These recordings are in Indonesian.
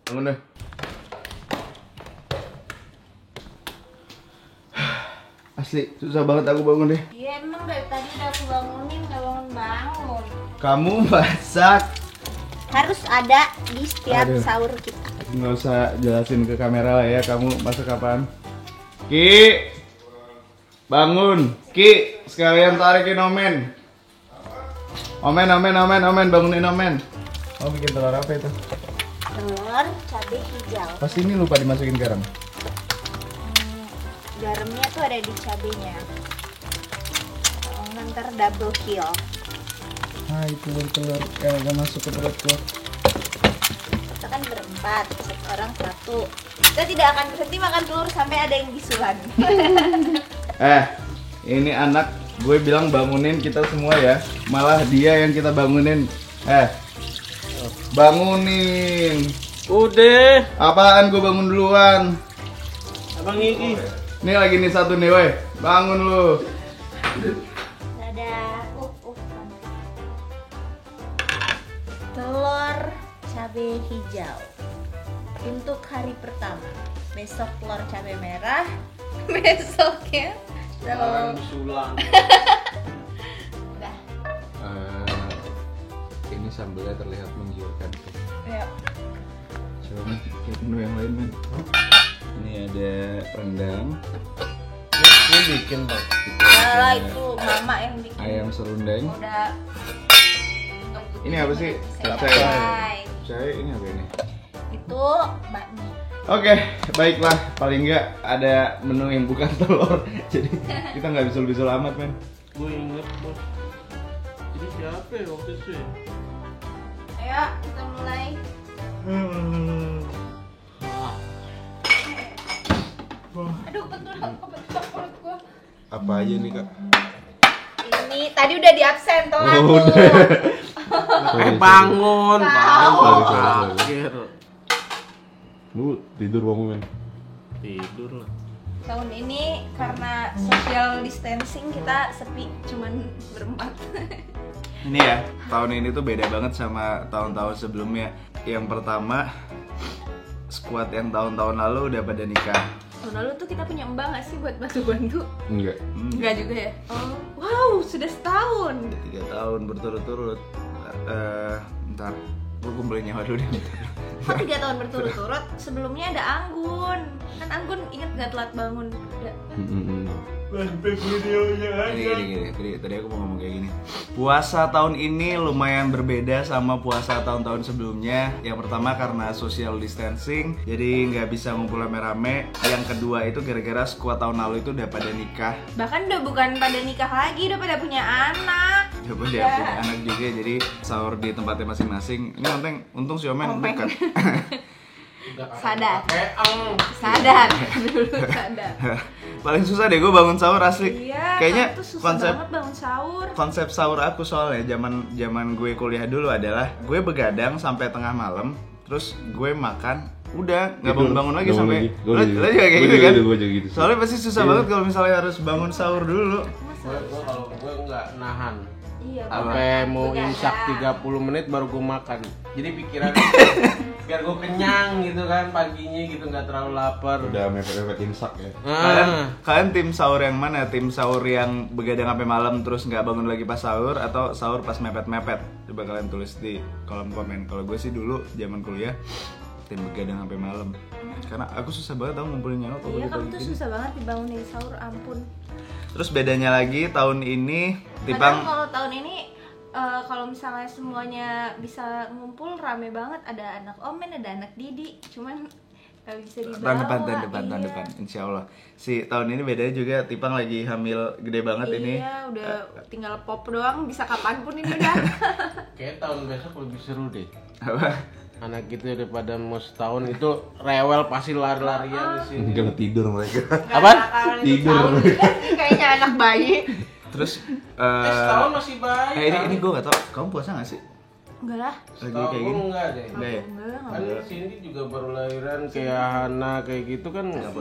Bangun deh. Asli, susah banget aku bangun deh. Iya emang dari tadi udah aku bangunin, gak bangun-bangun. Kamu masak. Harus ada di setiap Aduh. sahur kita. Nggak usah jelasin ke kamera lah ya, kamu masak apaan. Ki, bangun. Ki, sekalian tarikin Omen. Omen, bangunin Omen. Oh, bikin telur apa itu? Telur, cabai hijau. Pasti ini lupa dimasukin garam. Garamnya tuh ada di cabenya. Ntar double kill. Ah, itu telur yang gak masuk ke perutku. Kita kan berempat, seorang satu. Kita tidak akan berhenti makan telur sampai ada yang bisulan. Ini anak gue bilang bangunin kita semua ya, malah dia yang kita bangunin. Bangunin. Udah. Apaan gue bangun duluan? Abang Iki. Ini lagi nih satu nih, weh. Bangun lu. Dadah. Telur cabai hijau untuk hari pertama. Besok telur cabai merah. Besoknya telur. Sulang. Udah. Ini sambelnya terlihat menggiurkan. Ya. Coba men, lihat menu yang lain men. Ini ada rendang. Ini bikin Bang. Nah, itu mama yang bikin. Ayam serundeng. Udah. Ini apa sih? Capcay. Capcay ini apa ini? Itu bakmi. Oke, baiklah. Paling enggak ada menu yang bukan telur. Jadi kita nggak bisul-bisul amat men. Gue inget Bos. Ini siapa ya waktu itu ya? Ayo kita mulai. Aduh betul perut gua. Apa aja nih kak? Ini tadi udah di absen tuh. Bangun, Tahu. Akhir. Lu tidur bangun men. Tidur lah. Tahun ini karena social distancing kita sepi, cuman berempat. Ini ya, tahun ini tuh beda banget sama tahun-tahun sebelumnya. Yang pertama, squad yang tahun-tahun lalu udah pada nikah. Tahun lalu tuh kita punya mbak nggak sih buat bantu-bantu? Enggak. Enggak juga ya? Oh, wow, sudah setahun. 3 tahun berturut-turut. Ntar, gue kumpulin nyawa dulu deh. Kok 3 tahun berturut-turut? Sebelumnya ada Anggun. Kan Anggun inget nggak telat bangun? Udah. Gini, tadi aku mau ngomong kayak gini. Puasa tahun ini lumayan berbeda sama puasa tahun-tahun sebelumnya. Yang pertama karena social distancing, jadi nggak bisa ngumpul rame-rame. Yang kedua itu gara-gara squad tahun lalu itu udah pada nikah. Bahkan udah bukan pada nikah lagi, udah pada punya anak. Coba dia punya anak juga, jadi sahur di tempatnya masing-masing. Ini untung si Omen Ompeng. dekat. Sadar. Sadar. Dulu sadar. Paling susah deh gue bangun sahur asli. Iya, Kayaknya kamu tuh susah konsep banget bangun sahur. konsep sahur aku soalnya zaman gue kuliah dulu adalah gue begadang sampai tengah malam, terus gue makan, udah nggak bangun lagi sampai. Lo juga kayak gitu kan? Soalnya pasti susah banget kalau misalnya harus bangun sahur dulu. Gue kalau gue nggak nahan. Iya, Sampai mau begadang. imsak 30 menit baru gue makan. Jadi pikiran biar gue kenyang gitu kan paginya gitu, nggak terlalu lapar. Udah mepet-mepet imsak ya. Kalian tim sahur yang mana? Tim sahur yang begadang sampai malam terus nggak bangun lagi pas sahur, atau sahur pas mepet-mepet? Coba kalian tulis di kolom komen. Kalau gue sih dulu zaman kuliah tim begadang sampai malam. Karena aku susah banget tau ngumpulin nyawa kalau Iya, pagi-pagi kamu tuh gini. susah banget dibangunin sahur, ampun. Terus bedanya lagi tahun ini Padahal Tipang kalau tahun ini kalau misalnya semuanya bisa ngumpul rame banget, ada anak Omen, ada anak Didi, cuman gak bisa dibawa. tahun depan insya Allah. Si tahun ini bedanya juga Tipang lagi hamil gede banget ini. Iya, udah tinggal pop doang, bisa kapanpun ini udah. Kayak tahun besok lebih seru deh. Apa? Anak gitu daripada mau setahun itu rewel pasti lari-larian di sini. Enggak tidur mereka. Apaan? Tidur. Kayaknya anak bayi. Terus Setahun masih baik. ini gue gak tau, kamu puasa gak sih? Enggak lah. Lagi Setahun kayak gini? enggak deh. Enggak ya? Enggak. Kan Cindy juga baru lahiran kayak Hana kayak gitu kan nggak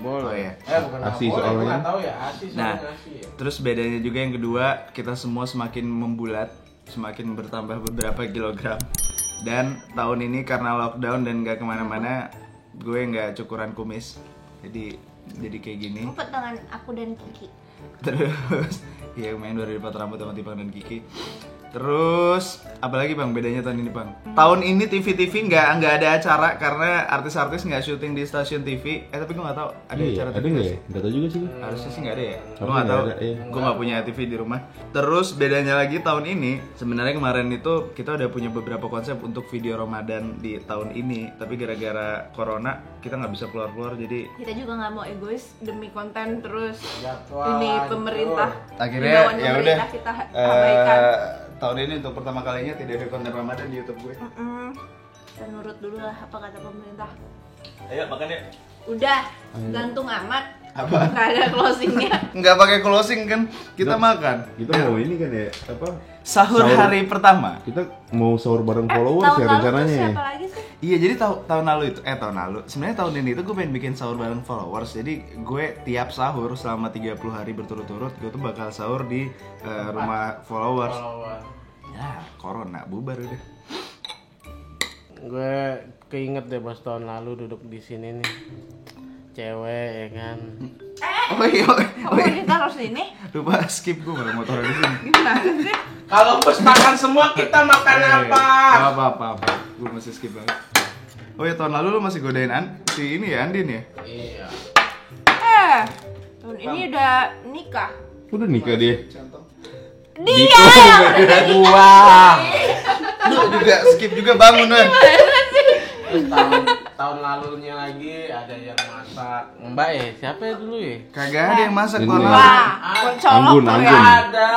boleh. Oh, iya. Bukan nggak Asi boleh, soalnya. gua nggak tahu ya asi Nah, soalnya asi ya. terus bedanya juga yang kedua, kita semua semakin membulat, semakin bertambah beberapa kilogram. Dan tahun ini karena lockdown dan nggak kemana-mana, gue nggak cukuran kumis. Jadi kayak gini. Mau potongan aku dan Kiki. Terus ya main 2004 rambut sama Tipang dan Kiki. Terus apalagi Bang bedanya tahun ini Bang? Tahun ini TV nggak ada acara karena artis-artis nggak syuting di stasiun TV. Tapi gue nggak tahu ada acara Ada TV. nggak ya? Nggak tahu juga sih. Harusnya sih nggak ada ya. Gue Harusnya nggak tahu. nggak ada, iya. Gue nggak punya TV di rumah. Terus bedanya lagi tahun ini, sebenarnya kemarin itu kita udah punya beberapa konsep untuk video Ramadan di tahun ini. Tapi gara-gara corona kita nggak bisa keluar-keluar jadi Kita juga nggak mau egois demi konten terus. Jadwal Ini hancur. pemerintah. akhirnya Himbauan ya udah pemerintah kita abaikan. tahun ini untuk pertama kalinya tidak ada konten Ramadan di YouTube gue. Kita nurut dulu lah apa kata pemerintah. Ayo makan ya. Udah, gantung amat. Apa? Nggak ada closingnya. Nggak pakai closing kan? Kita makan. Kita mau ini kan ya, apa? Sahur hari pertama. Kita mau sahur bareng followers Tahun ya lalu tuh rencananya ya. siapa lagi sih? Iya jadi tahun lalu itu tahun lalu sebenarnya tahun ini itu gue pengen bikin sahur bareng followers. Jadi gue tiap sahur selama 30 hari berturut-turut gue tuh bakal sahur di rumah followers. Ya corona bubar udah. Gue keinget deh pas tahun lalu duduk di sini nih. Cewek ya kan. Oh iya. Kamu mau ditaruh sini? Lupa skip gue malah motornya di sini. Gimana sih? Kalau bos makan semua kita makan apa? Apa. Gue masih skip banget. Oh ya tahun lalu lu masih godain si ini ya Andin ya? Iya. Tahun ini udah nikah. Udah nikah dia. Dia Gua. Lu juga skip juga bangun kan? Terus tahun lalunya lagi ada yang masak. Mbak ya, siapa ya dulu ya? Kagak ada yang masak Ini. tahun lalu. Wah, colok Anggun, tuh Anggun. ya. Ada.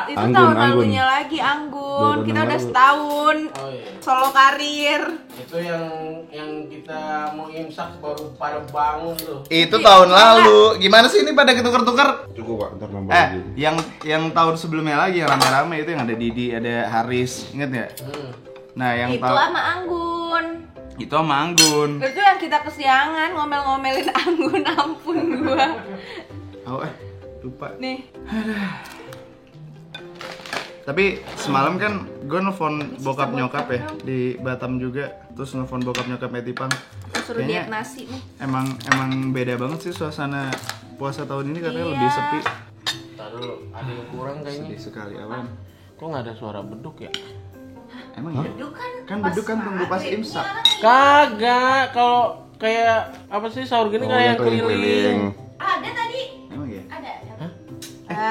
Itu Anggun, tahun Anggun. lalunya lagi Anggun. Tahun Kita udah lalu. setahun Oh iya. solo karir. Itu yang kita mau imsak baru pada bangun tuh. Itu tahun lalu. Gimana sih ini pada ketukar-tukar? Cukup Pak, ntar nambah lagi. Yang tahun sebelumnya lagi yang rame-rame itu yang ada Didi, ada Haris, inget nggak? Nah, yang Itu tahun sama Anggun. itu sama Anggun. Itu yang kita kesiangan ngomel-ngomelin Anggun, ampun gua. Oh, lupa. Nih, Tapi semalam kan gue nelfon bokap nyokap ya di Batam juga, terus nelfon bokap nyokapnya Tipang. suruh Kayaknya diet nasi nih. Emang beda banget sih suasana puasa tahun ini katanya Iya. lebih sepi. Ntar dulu, ada yang kurang kayaknya. Sedih sekali awan. Kok nggak ada suara beduk ya? Emang ya? Beduk Kan beduk kan tunggu pas imsak. Kagak, kalau kayak apa sih sahur gini kayak yang keliling. Ada tadi. Emang ya? Ada.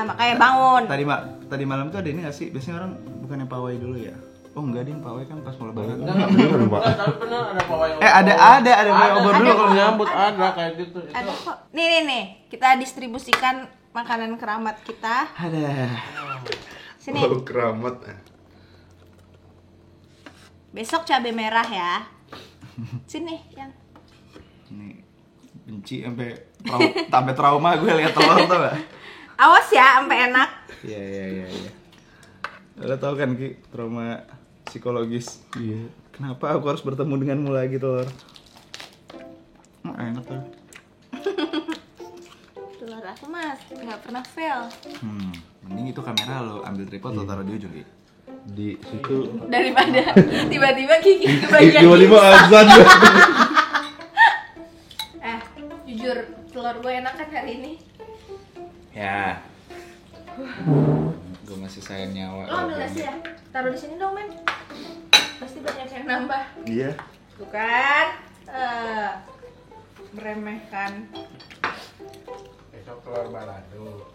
Makanya bangun. Tadi malam tuh ada ini nggak sih? Biasanya orang bukannya pawai dulu ya? Oh enggak ding, pawai kan pas mau lebaran. Enggak, Beneran, Pak. tapi bener ada pawai. Ada pawai obor dulu kalau kalau nyambut ada kayak gitu. Itu Ada kok. Nih. Kita distribusikan makanan keramat kita. ada. Sini. Bau keramat. Besok cabai merah ya. Sini, yang. Ini benci sampai trauma gue lihat telur tuh gak? Awas ya, sampai enak. Iya. Lo tau kan Ki, trauma psikologis. Iya. Kenapa aku harus bertemu denganmu lagi telur? Enak tuh. Telur aku mas, nggak pernah fail. Mending itu kamera lo ambil tripod lo taruh di ujung Ki. Di situ Daripada tiba-tiba Kiki ke bagian tiba-tiba imsak. azan. Jujur, telur gue enak kan hari ini. Ya. Gue masih sayang nyawa. Lo ambil nasi ya? Taruh di sini dong men. Pasti banyak yang nambah. Iya. Tuh kan? Meremehkan. besok telur balado.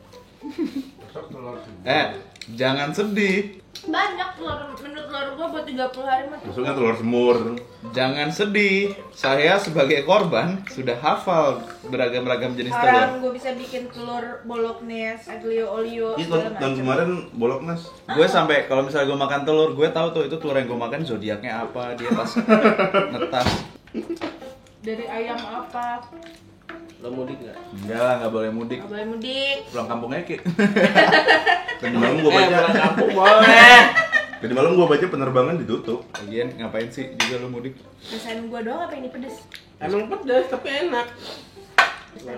Besok telur juga. Jangan sedih. Banyak telur, menu telur gue buat 30 hari mah. Maksudnya telur semur. Jangan sedih. Saya sebagai korban sudah hafal beragam-ragam jenis telur. Sekarang gue bisa bikin telur bolognese, aglio olio, Itu segala tahun macam. kemarin bolok nas. Gue sampai kalau misalnya gue makan telur, gue tahu tuh itu telur yang gue makan zodiaknya apa, dia pas netas. Dari ayam apa? Lo mudik nggak? Enggak lah, nggak boleh mudik. Gak boleh mudik. Pulang kampungnya Ki. Tadi malam gua baca. Pulang kampung boleh. Tadi malam gua baca penerbangan ditutup. Lagian ngapain sih juga lu mudik? Rasain gue doang apa ini pedes? Emang pedes tapi enak.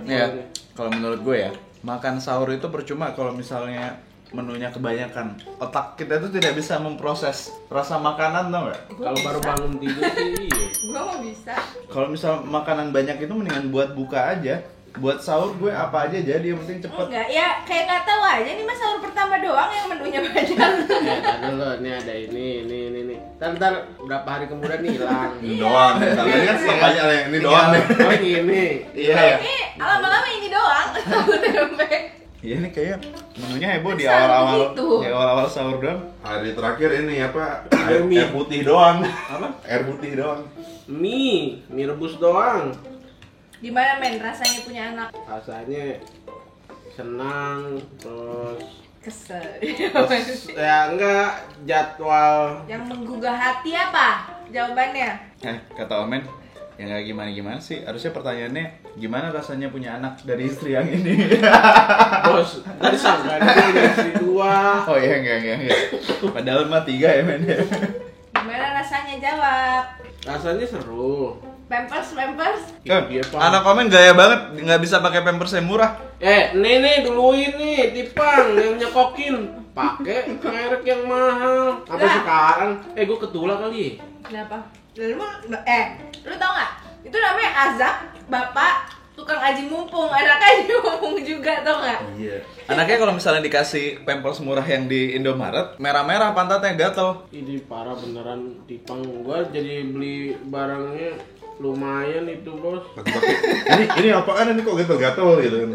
Ya, kalau menurut gue ya, makan sahur itu percuma kalau misalnya menunya kebanyakan. Otak kita tuh tidak bisa memproses rasa makanan, tau nggak? Kalau baru bangun tidur sih iya. Gue mau bisa. Kalau misal makanan banyak itu mendingan buat buka aja. Buat sahur gue apa aja jadi, yang penting cepet. Enggak, ya kayak nggak tahu aja nih mas sahur pertama doang yang menunya banyak. Tar dulu, ini ada ini. Ntar berapa hari kemudian nih hilang. Ini doang. Tadi kan setengahnya nih. Ini doang nih. Oh ini. Iya ya. Ini lama-lama ini doang. Sahur tempe. Iya nih kayak menunya heboh di Selalu awal-awal. begitu. Di awal-awal sahur doang. Hari terakhir ini apa? Mie. Air putih doang. Apa? Air putih doang. Mie rebus doang. Gimana men rasanya punya anak? Rasanya senang, terus Kesel. ya enggak jadwal. Yang menggugah hati apa? Jawabannya? Kata Omen, ya nggak gimana-gimana sih. Harusnya pertanyaannya, gimana rasanya punya anak dari istri yang ini? Bos, tadi sangka dia punya istri 2. Oh iya, enggak. Padahal mah 3 ya men. Gimana rasanya jawab? Rasanya seru. Pampers. Iya, Pak. Anak Omen gaya banget, nggak bisa pakai pampers yang murah. Nih duluin nih, Tipang yang nyekokin. Pakai merek yang mahal. Sampai Lah. sekarang, gue ketulak kali. Kenapa? Lu tau nggak? Itu namanya azab bapak tukang aji mumpung, anak aji mumpung juga tau nggak? Iya. Anaknya kalau misalnya dikasih pampers murah yang di Indomaret, merah-merah pantatnya gatel. Ini parah beneran, Tipang. Gua jadi beli barangnya lumayan itu, Bos. Ini apaan ini kok gatel-gatel gitu kan.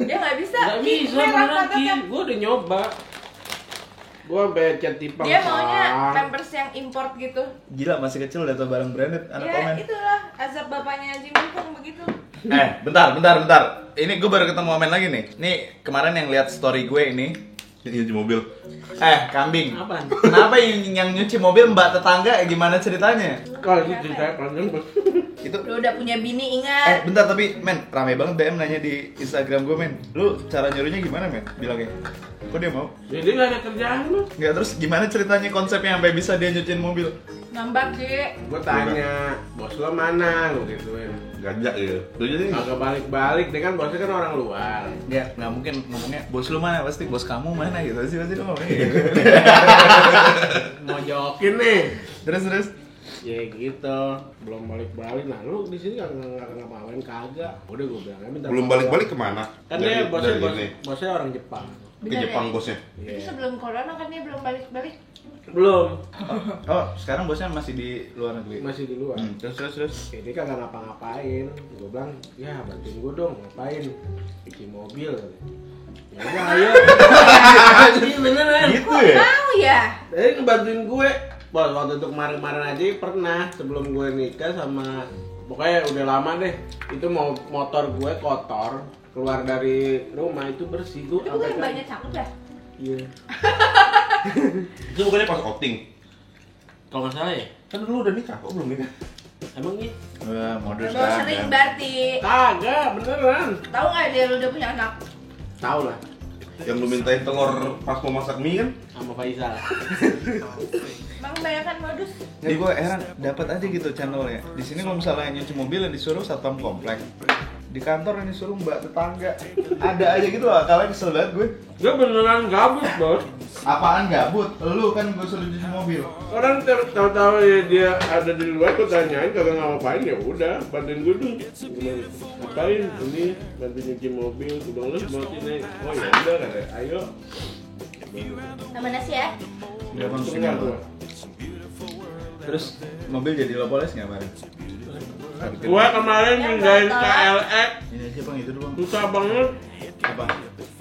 Dia nggak bisa. Gak bisa Merah beneran, pantatnya. Ki. Gua udah nyoba. Gua becet Tipang. Dia maunya Sang. pampers yang import gitu. Gila, masih kecil udah tau barang branded anak Ya Omen. itulah azab bapaknya aji mumpung begitu. Bentar. Ini gue baru ketemu Omen lagi nih. Nih, kemarin yang lihat story gue ini. Ini di mobil. Kambing. Apaan? Kenapa yang nyuci mobil mbak tetangga? Gimana ceritanya? Kalau itu ceritanya panjang, Bos. Itu Lu udah punya bini ingat. bentar tapi men, rame banget DM nanya di Instagram gue men. Lu cara nyuruhnya gimana men? Bilangnya. Kok dia mau? Jadi gak ada kerjaan, Bos. Nggak, terus gimana ceritanya konsepnya sampai bisa dia nyuciin mobil? Nambah Ki. Gua tanya, bos lo mana? Gua gituin. Gajak gitu. Lu jadi Agak balik-balik, dia kan bosnya kan orang luar. Ya, nggak mungkin ngomongnya bos lu mana, pasti bos kamu mana gitu sih, pasti lu ngomongnya gitu. Mau jokin nih. Terus Ya gitu, belum balik-balik. Nah, lu di sini nggak ngapain kagak? Udah gue bilang aja bentar. belum balik-balik kemana? Kan dia dari ini. bosnya orang Jepang. Ke Jepang bosnya. Itu Iya. sebelum corona kan dia belum balik-balik. Belum, oh, sekarang bosnya masih di luar negeri. masih di luar. Terus. Ini kagak ngapa-ngapain. Gue bilang, ya bantuin gue dong, ngapain? Cuci mobil. Ya udah ayo. Ini beneran. Gitu ya? Tahu ya? Jadi ngebantuin gue. Bos, waktu itu kemarin-kemarin aja pernah sebelum gue nikah sama, pokoknya udah lama deh. Itu mau motor gue kotor, keluar dari rumah itu bersih gue. Itu bukan banyak cakep ya? Iya. Itu bukannya pas outing. Kalau nggak salah ya? Kan lu udah nikah, kok belum nikah? Emang iya? Wah, modus Udah sering kan. berarti. Kagak, beneran. Tahu nggak dia lu udah punya anak? Tahu lah, Yang lu mintain telur pas mau masak mie kan? sama Faisal. Emang kebanyakan modus. Jadi gue heran, dapat aja gitu channelnya. Di sini kalau misalnya nyuci mobil yang disuruh satpam komplek, di kantor yang disuruh mbak tetangga, ada aja gitu loh. Akalnya kesel banget gue. Gue beneran gabut, Bos. Apaan gabut? Lu kan gue suruh cuci mobil. Orang tahu-tahu ya dia ada di luar, gue tanyain kagak ngapain, ya udah bantuin gue dong. Gimana? Ngapain? Ini bantuin nyuci mobil, gue bilang lu mau sini. Oh ya udah, kata, ayo. Sama nasi ya? Gampang Tinggal tinggal. gue. Terus mobil jadi lo poles nggak kemarin? Gue kemarin pindahin KLX, Ini aja bang, itu doang. susah banget Apa?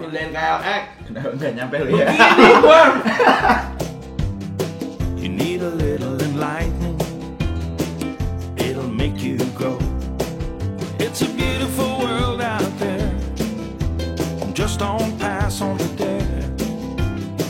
pindahin KLX. Kenapa nggak nyampe lu ya? Begini gue. You need a little enlightening. It'll make you grow. It's a beautiful world out there. Just don't pass on the dead.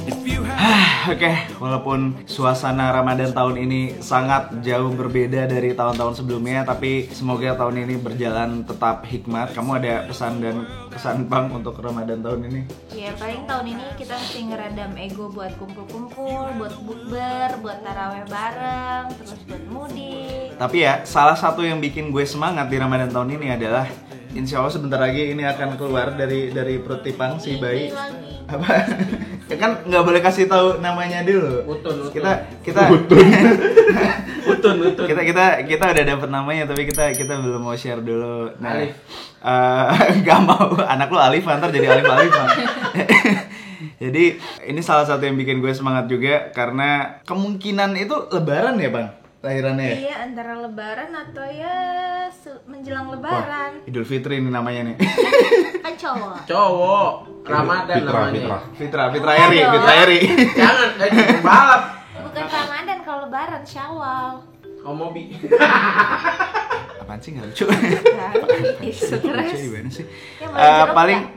If you have Oke, walaupun suasana Ramadan tahun ini sangat jauh berbeda dari tahun-tahun sebelumnya, tapi semoga tahun ini berjalan tetap hikmat. Kamu ada pesan dan kesan bang untuk Ramadan tahun ini? Ya paling tahun ini kita mesti ngeredam ego buat kumpul-kumpul, buat bukber, buat taraweh bareng, terus buat mudik. Tapi ya, salah satu yang bikin gue semangat di Ramadan tahun ini adalah insya Allah sebentar lagi ini akan keluar dari perut Tipang si bayi. Lagi. Apa? Ya kan nggak boleh kasih tahu namanya dulu. Utun. Kita Utun. kita udah dapet namanya tapi kita belum mau share dulu. Nah, Alif. Nggak mau anak lu Alif ntar jadi Alif. Jadi ini salah satu yang bikin gue semangat juga karena kemungkinan itu Lebaran ya bang lahirannya ya? Iya, antara Lebaran atau ya menjelang Lebaran. Idul Fitri ini namanya nih. Kan Cowok. Ramadan namanya. Fitra Eri. Jangan kayak balap. Bukan Ramadan, kalau Lebaran Syawal. Mobi. Apaan sih nggak lucu? Ih, stres. Lucu gimana sih? Ya, malah jeruk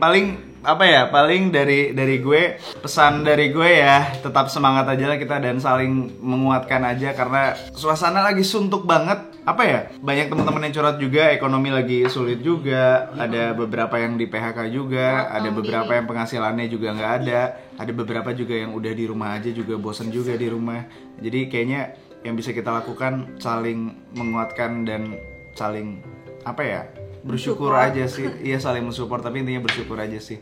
paling dari gue, pesan dari gue ya tetap semangat aja lah kita dan saling menguatkan aja karena suasana lagi suntuk banget. Apa ya, banyak teman-teman yang curhat juga, ekonomi lagi sulit juga, ada beberapa yang di PHK juga, ada beberapa yang penghasilannya juga nggak ada beberapa juga yang udah di rumah aja juga bosan juga di rumah. Jadi kayaknya yang bisa kita lakukan saling menguatkan dan saling apa ya, bersyukur aja sih. Iya, saling mensupport tapi intinya bersyukur aja sih.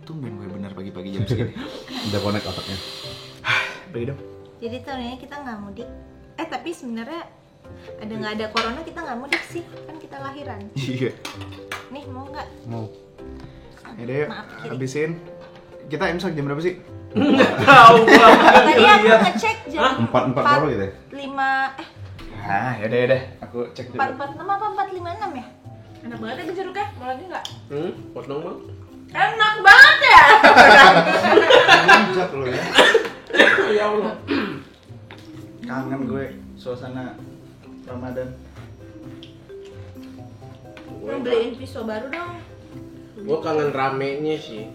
Tumben gue bener pagi-pagi jam segini. Udah connect otaknya. Pergi dong. Jadi tahun ini kita nggak mudik. Tapi sebenarnya nggak ada corona kita nggak mudik sih, kan kita lahiran. Iya. Nih mau nggak? Mau. Yaudah yuk, Maaf, kiri. habisin. Kita imsak jam berapa sih? Tahu gua. Tadi aku ngecek jam 4 berapa gitu ya? 5 Ah, yaudah. Aku cek dulu. 446 apa 456 ya? Enak banget ya jeruknya, mau lagi nggak? Potong bang. Enak banget ya. Imsak lu ya. Ya Allah. Kangen gue suasana Ramadan. Mau beliin pisau baru dong. Gua kangen ramenya sih.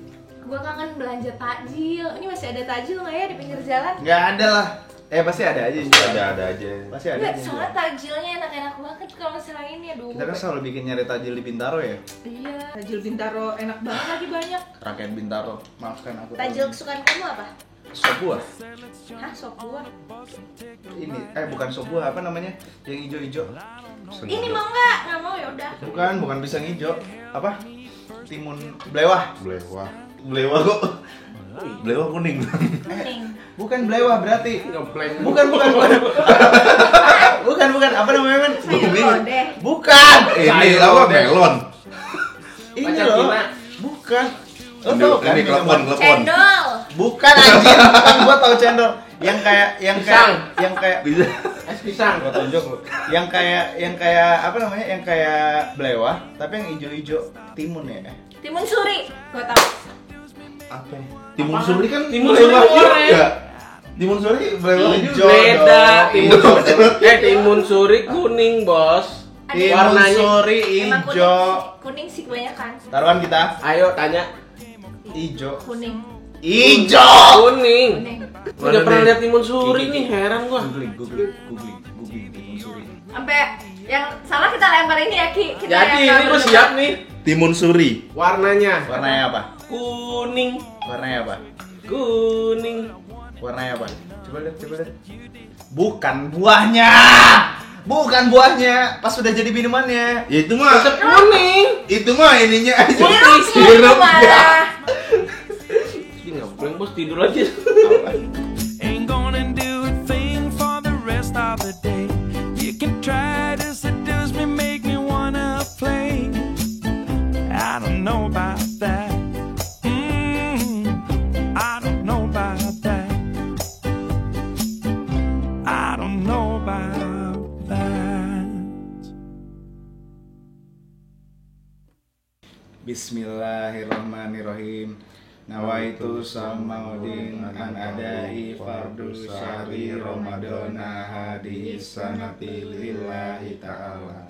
Gua kangen belanja takjil. Ini masih ada takjil nggak ya di pinggir jalan? Nggak ada lah. Pasti ada aja sih. Ada aja. Pasti ada. Nggak, aja. soalnya takjilnya enak-enak banget kalau misalnya ini. Aduh. Kita kan selalu bikin nyari tajil di Bintaro ya. Iya. Takjil Bintaro enak banget lagi banyak. Rakyat Bintaro. Maafkan aku. Takjil kesukaan kamu apa? Sop buah. Hah, sop buah? Ini bukan sop buah, apa namanya? Yang hijau-hijau. Ini mau nggak? Nggak mau ya udah. Bukan pisang hijau. Apa? Timun belewah. Belewah kok. Belewah kuning. Kuning. Bukan belewah berarti. Ngepleng. Bukan. bukan. Apa namanya, Men? Sayur deh. Bukan. Ini apa melon? Ini Pacar loh. Cina. Bukan. Lo tau kan? Ini klepon. Cendol. Bukan anjir, bukan, gua tau cendol. Yang kayak Bisa. Es pisang. gua tunjuk lu. Yang kayak apa namanya? Yang kayak belewah, tapi yang hijau-hijau timun ya. Timun suri. Gua tahu. Apa? Timun suri kan Timun suri belewah goreng. juga. Timun suri belewah Hijau. juga. Beda. dong. Timun suri kuning, Bos. Timun Warnanya. suri Emang hijau. kuning sih kebanyakan. Taruhan kita. Ayo tanya. Hijau. Kuning. Hijau. Kuning. Kuning. Udah pernah lihat timun suri nih, heran gua. Googling timun suri. Sampai yang salah kita lempar ini ya Ki. Kita Jadi yang ini gua siap nih. Timun suri. Warnanya Warnanya apa? kuning. Warnanya apa? Kuning. Warnanya apa? Coba lihat. Bukan buahnya. Pas sudah jadi minumannya. Ya itu mah. Tetep kuning. Itu mah ininya aja. Sirupnya itu malah. Ih, ngepleng, Bos, tidur aja. Ain't gonna do a thing for the rest of the day. You can try to seduce me, make me wanna play. I don't know about that. I don't know about that. I don't know about that. Bismillahirrahmanirrahim. Nawaitu samaudin an adai fardu syahri ramadana hadis sanati lillahi ta'ala